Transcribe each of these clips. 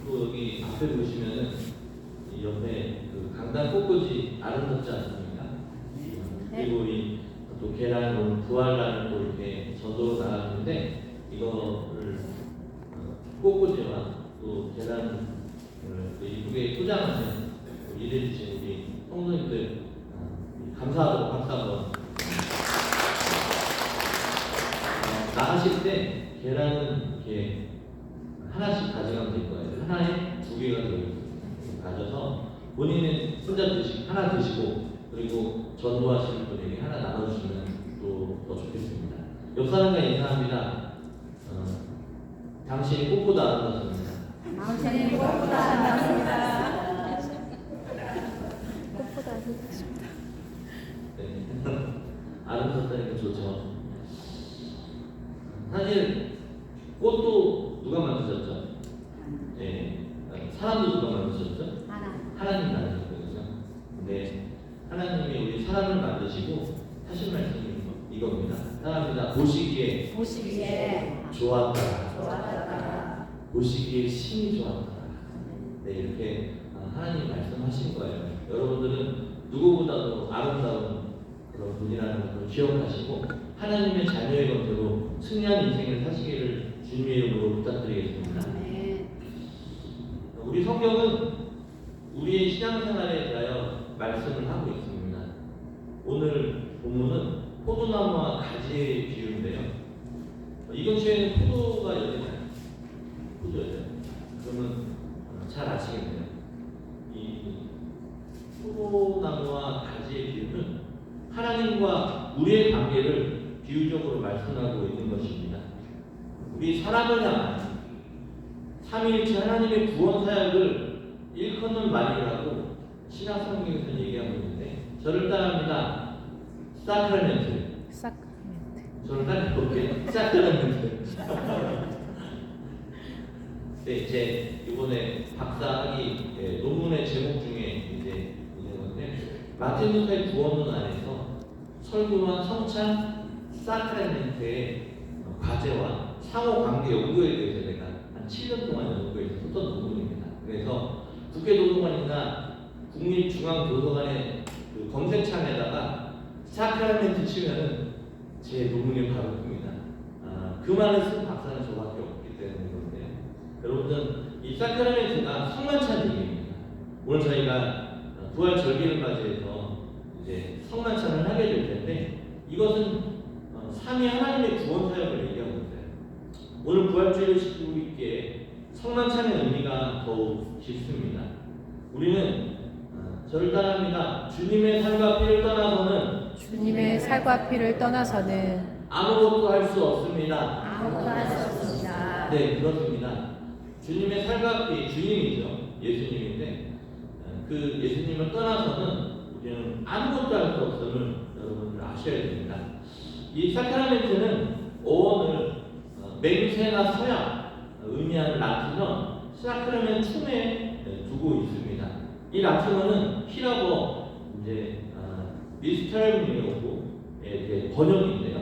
또 여기 앞에 보시면은 이 옆에 그 강단 꽃꽂이 아름답지 않습니까? 그리고 또 계란 부활란을 또 이렇게 전도로 나갔는데 이거를 꽃꽂이와 또 계란을 이쁘게 포장하는 일해 주신 우리 성도님들 감사하도록 박수 한번. 나가실 때 계란은 이렇게 하나씩 가져가면 될 거예요. 하나에 2개가 들어있어요. 가져서 본인은 혼자 하나 드시고 그리고 전도하시는 분에게 하나 나눠주시면 또 더 좋겠습니다. 옆 사람과 인사합니다. 당신이 꽃보다 아름답습니다. 당신이 꽃보다 아름답습니다. 꽃보다 아름답습니다. 네. 아름답다니까 좋죠. 사실 꽃도 누가 만드셨죠? 네. 사람도 누가 만드셨죠? 하나님 만드셨거든요. 근데 하나님이 우리 사람을 만드시고 하신 말씀이 이겁니다. 사람이다 보시기에 좋았다. 보시기에 심히 좋았다. 네, 이렇게 하나님 말씀하신 거예요. 여러분들은 누구보다도 아름다운 그런 분이라는 것을 기억하시고 하나님의 자녀의 것으로 승리한 인생을 사시기를 주님의 이름으로 부탁드리겠습니다. 우리 성경은 우리의 신앙생활에 대하여 말씀을 하고 있습니다. 오늘 본문은 포도나무와 가지의 비유인데요. 이 근처에는 포도가 열리나요? 포도예요. 그러면 잘 아시겠네요. 이 포도나무와 가지의 비유는 하나님과 우리의 관계를 비유적으로 말씀하고 있는 것입니다. 우리 사람을 향한 삼위일체 하나님의 구원 사역을 일컫는 말이라고 신약 성경에서 얘기하고 있는데 저를 따라합니다. 사크라멘트. 저를 따라볼게요. 사크라멘트. 네, 이제 이번에 박사학위 논문의 제목 중에 이제 있는 건데 마틴 루터의 구원론 안에서 설교와 성찬, 사크라멘트의 과제와 상호 관계 연구에 대해서 내가 한 7년 동안 연구해서 썼던 논문입니다. 그래서 국회노동관이나 국립중앙도서관의 그 검색창에다가 사크라멘트 치면은 제 논문이 바로 뜹니다. 그 말을 쓴 박사는 저밖에 없기 때문인데요. 여러분들 이 사크라멘트가 성만찬 얘기입니다. 오늘 저희가 부활 절기를 맞이해서 이제 성만찬을 하게 될 텐데 이것은 삼위 하나님의 구원 사역을 얘기하고 있어요. 오늘 부활주일을 지키고 있기에 성만찬의 의미가 더욱 깊습니다. 우리는 저를 따라합니다. 주님의 살과 피를 떠나서는 아무것도 할 수 없습니다. 네, 그렇습니다. 주님의 살과 피, 주님이죠. 예수님인데 그 예수님을 떠나서는 우리는 아무것도 할 수 없음을 여러분들 아셔야 됩니다. 이 사크라멘트는 어원을 맹세나 서약 의미하는 라틴어 사크라멘툼에 두고 있습니다. 이 라틴어는 히라버 이제 미스터리오의 번역인데요.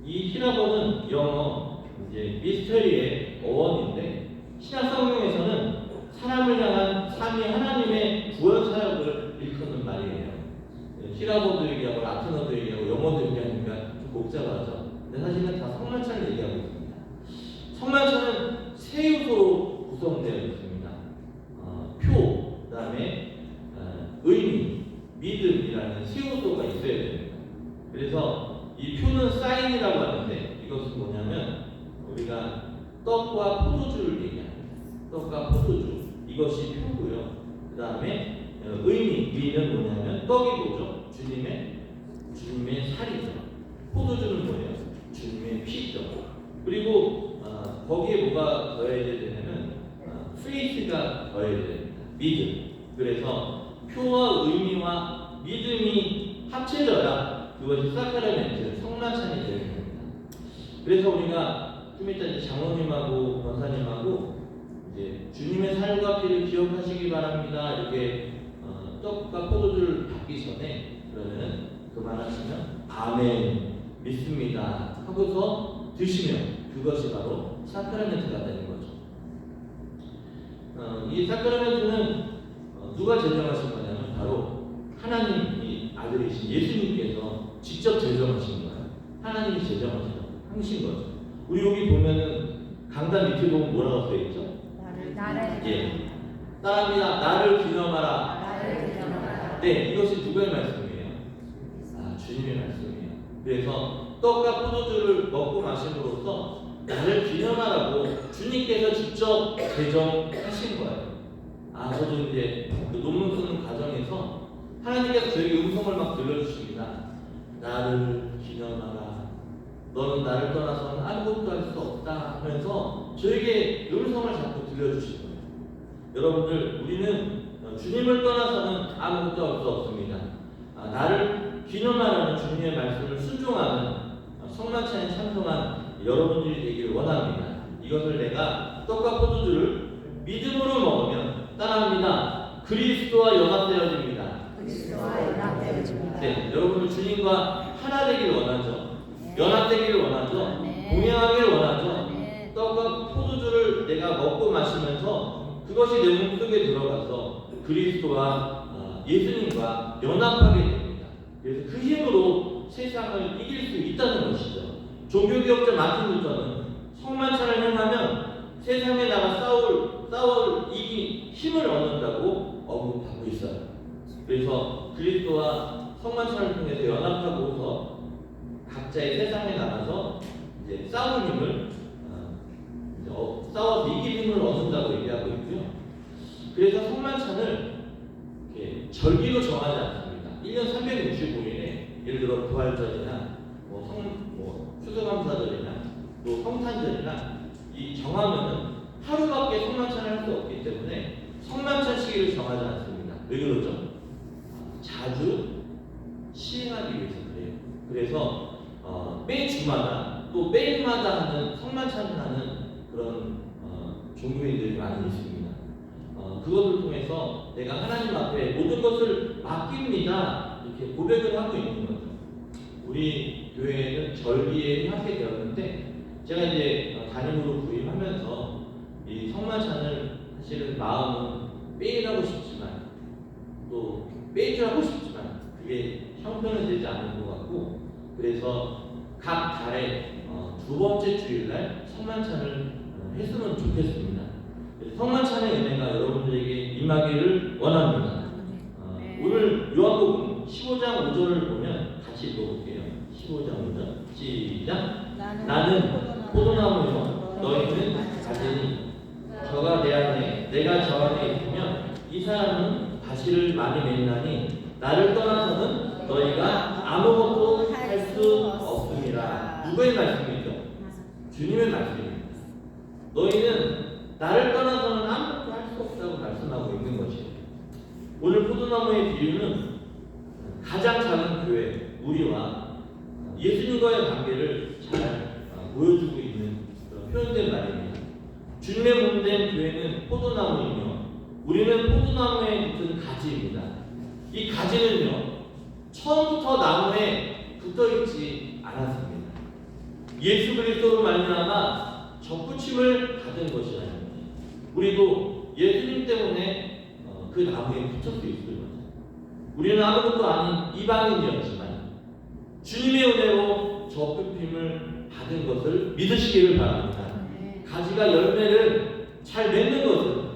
이 히라버는 영어 이제 미스터리의 어원인데 신약 성경에서는 사람을 향한 삼위 하나님의 구원 사역을 일컫는 말이에요. 히라버도 얘기하고 라틴어도 얘기하고 영어도 얘기하니까 좀 복잡하죠. 근데 사실은 다 성만찬을 얘기하고 있습니다. 성만찬은 세 요소로 구성되어 있습니다. 표, 그다음에 의미, 믿음이라는 세 요소가 있어야 됩니다. 그래서 이 표는 사인이라고 하는데 이것은 뭐냐면 우리가 떡과 포도주를 얘기합니다. 떡과 포도주 이것이 표고요. 그 다음에 의미는 뭐냐면 떡이 뭐죠? 주님의 살이죠. 포도주는 뭐예요? 주님의 피죠. 그리고 거기에 뭐가 더해져야 되냐면 페이스가 더해져야 됩니다. 믿음. 그래서 표와 의미와 믿음이 합쳐져야 그것이 사크라멘트, 성만찬이 되는 겁니다. 그래서 우리가 좀 이따 이제 장로님하고 권사님하고 이제 주님의 살과 피를 기억하시기 바랍니다. 이렇게 떡과 포도주를 받기 전에 그러면 그만하시면 아멘 믿습니다 하고서 드시면 그것이 바로 사크라멘트가 되는 거죠. 이 사크라멘트는 누가 제정하신 거냐면 바로 하나님 이 아들이신 예수님께서 직접 제정하신 거예요. 하나님이 제정하신 거죠. 우리 여기 보면은 강단 밑에 보면 뭐라고 써 있죠? 나를 예. 따라합니다. 나를 기념하라. 네, 이것이 누구의 말씀이에요? 주님의 말씀이에요. 그래서 떡과 포도주를 먹고 마심으로써 나를 기념하라고 주님께서 직접 제정하신 거예요. 저도 이제 그 논문 쓰는 과정에서 하나님께서 저에게 음성을 막 들려주십니다. 나를 기념하라. 너는 나를 떠나서는 아무것도 할 수 없다 하면서 저에게 음성을 자꾸 들려주신 거예요. 여러분들, 우리는 주님을 떠나서는 아무것도 할 수 없습니다. 나를 기념하라는 주님의 말씀을 순종하는 성만찬에 참석한 여러분들이 되기를 원합니다. 이것을 내가 떡과 포도주를 믿음으로 먹으면 따라합니다. 그리스도와 연합되어집니다. 네, 여러분들 주님과 하나 되기를 원하죠. 연합되기를 원하죠. 동행하기를 원하죠. 떡과 포도주를 내가 먹고 마시면서 그것이 내 몸속에 들어가서 그리스도와 예수님과 연합하게 됩니다. 그래서 그 힘으로 세상을 이길 수 있다는 것이죠. 종교개혁자 마틴 루터는 성만찬을 행하면 세상에 나가 싸울 이기 힘을 얻는다고 언급하고 있어요. 그래서 그리스도와 성만찬을 통해서 연합하고서 각자의 세상에 나가서 이제 싸울 힘을 싸워서 이길 힘을 얻는다고 얘기하고 있고요. 그래서 성만찬을 절기로 정하지 않습니다. 1년 365일에 예를 들어 부활절이나 추수감사절이나 또 성탄절이나 이 정하면은 하루밖에 성만찬을 할 수 없기 때문에 성만찬 시기를 정하지 않습니다. 왜 그러죠? 자주 시행하기 위해서 그래요. 그래서 매 주마다 또 매일마다 하는 성만찬을 하는 그런 종교인들이 많이 있습니다. 그것을 통해서 내가 하나님 앞에 모든 것을 맡깁니다 이렇게 고백을 하고 있는 거죠. 우리 교회는 절기에 하게 되었는데 제가 이제 담임으로 부임하면서 이 성만찬을 사실은 마음은 매일 하고 싶지만 또 매주 하고 싶지만 그게 형편은 되지 않은 것 같고, 그래서 각 달에 두 번째 주일날 성만찬을 했으면 좋겠습니다. 성만찬의 은혜가 여러분들에게 임하기를 원합니다. 오늘 요한복음 15장 5절을 보면 같이 읽어볼게요. 15장 5절 시작. 나는 포도나무요 너희는 가지니 저가 내 안에 내가 저 안에 있으면 이 사람은 가시를 많이 맺나니 나를 떠나서는 너희가 아무것도 할 수 없습니다. 누구의 말씀이죠? 주님의 말씀입니다. 너희는 나를 떠나서는 아무것도 할 수 없다고 말씀하고 있는 것이에요. 오늘 포도나무의 비유는 가장 작은 교회, 우리와 예수님과의 관계를 잘 보여주고 있는 그런 표현된 말입니다. 주님의 몸된 교회는 포도나무이며 우리는 포도나무에 붙은 가지입니다. 이 가지는요, 처음부터 나무에 붙어있지 않았습니다. 예수 그리스도로 말미암아 접붙임을 받은 것이 아닙니다. 우리도 예수님 때문에 그 나무에 붙을 수 있을 거죠. 우리는 아무것도 아닌 이방인이었지만 주님의 은혜로 접붙임을 받은 것을 믿으시기를 바랍니다. 가지가 열매를 잘 맺는 것은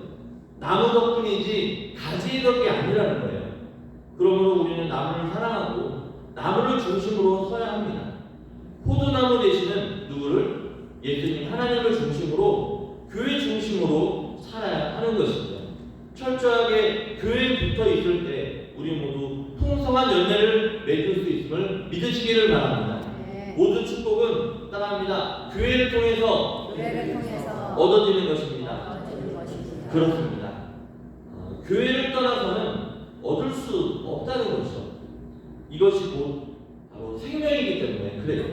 나무 덕분이지 가지 덕이 아니라는 거예요. 그러므로 우리는 나무를 사랑하고 나무를 중심으로 서야 합니다. 포도나무 되시는 누구를? 예수님 하나님을 중심으로 교회 중심으로 살아야 하는 것이죠. 철저하게 교회에 붙어 있을 때 우리 모두 풍성한 열매를 맺을 수 있음을 믿으시기를 바랍니다. 모든 축복은 따라합니다. 교회를 통해서 얻어지는 것입니다. 그렇습니다. 교회를 떠나서는 얻을 수 없다는 것이죠. 이것이 곧 바로 생명이기 때문에 그래요.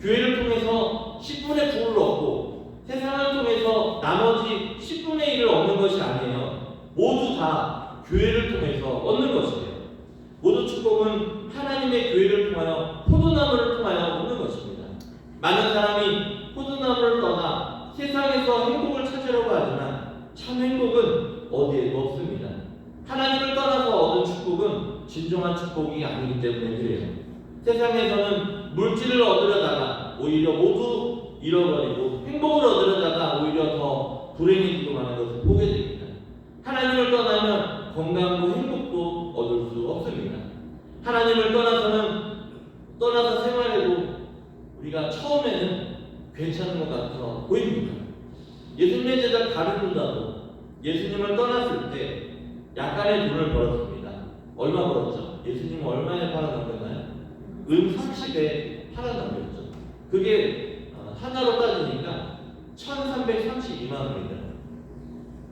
교회를 통해서 10분의 9를 얻고 세상을 통해서 나머지 10분의 1을 얻는 것이 아니에요. 모두 다 교회를 통해서 얻는 것이에요. 모든 축복은 하나님의 교회를 통하여 포도나무를 통하여 얻는 것입니다. 많은 사람이 포도나무를 떠나 세상에서 행복을 찾으려고 하지만 참 행복은 어디에도 없습니다. 하나님을 떠나서 얻은 축복은 진정한 축복이 아니기 때문에 그래요. 세상에서는 물질을 얻으려다가 오히려 모두 잃어버리고 행복을 얻으려다가 오히려 더 불행해지고 마는 것을 보게 됩니다. 하나님을 떠나면 건강도 행복도 얻을 수 없습니다. 하나님을 떠나서 생활해도 우리가 처음에는 괜찮은 것 같아 보입니다. 예수님의 제자 가룟유다도 예수님을 떠났을 때 약간의 돈을 벌었습니다. 얼마 벌었죠? 예수님은 얼마에 팔아넘겼나요? 30에 팔아넘겼죠. 그게 하나로 따지니까 1332만 원입니다.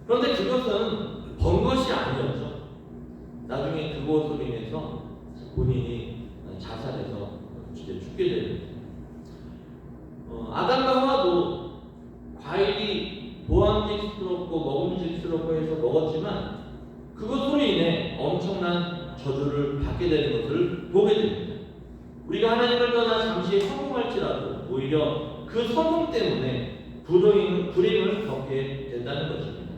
그런데 그것은 번 것이 아니었죠. 나중에 그것으로 인해서 본인이 자살해서 죽게 됩니다. 아담과 하와도 과일이 보암직스럽고 먹음직스럽고 해서 먹었지만 그것으로 인해 엄청난 저주를 받게 되는 것을 보게 됩니다. 우리가 하나님을 떠나 잠시 성공할지라도 오히려 그 성공 때문에 불임을 겪게 된다는 것입니다.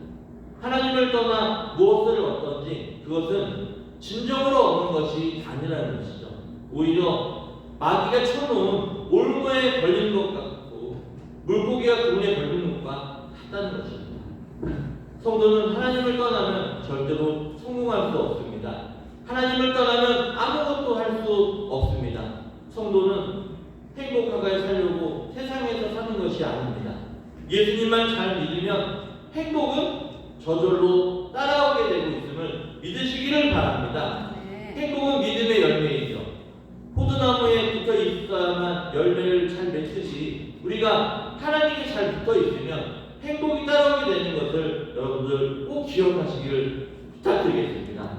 하나님을 떠나 무엇을 얻든지 그것은 진정으로 얻는 것이 아니라는 것이죠. 오히려 마귀가 쳐놓은 올무에 걸린 것 같고 물고기가 그물에 걸린 것과 같다는 것입니다. 성도는 하나님을 떠나면 절대로 성공할 수 없습니다. 하나님을 떠나면 아무것도 할 수 없습니다. 성도는 행복하게 살려고 세상에서 사는 것이 아닙니다. 예수님만 잘 믿으면 행복은 저절로 따라오게 되고 있음을 믿으시기를 바랍니다. 행복은 믿음의 열매이죠. 포도나무에 붙어 있어야만 열매를 잘 맺듯이 우리가 하나님께 잘 붙어 있으면 행복이 따라오게 되는 것을 여러분들 꼭 기억하시기를 부탁드리겠습니다.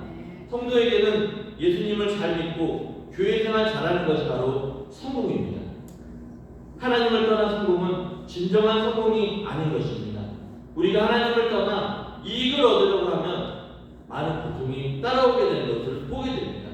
성도에게는 예수님을 잘 믿고 교회 생활 잘하는 것이 바로 성공입니다. 하나님을 떠난 성공은 진정한 성공이 아닌 것입니다. 우리가 하나님을 떠나 이익을 얻으려고 하면 많은 고통이 따라오게 되는 것을 보게 됩니다.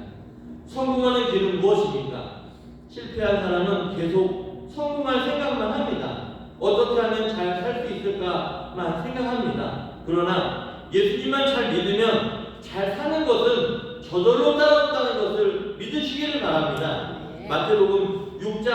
성공하는 길은 무엇입니까? 실패한 사람은 계속 성공할 생각만 합니다. 어떻게 하면 잘 살 수 있을까만 생각합니다. 그러나 예수님만 잘 믿으면 잘 사는 것은 저절로 따라온다는 것을 믿으시기를 바랍니다. 마태복음 6장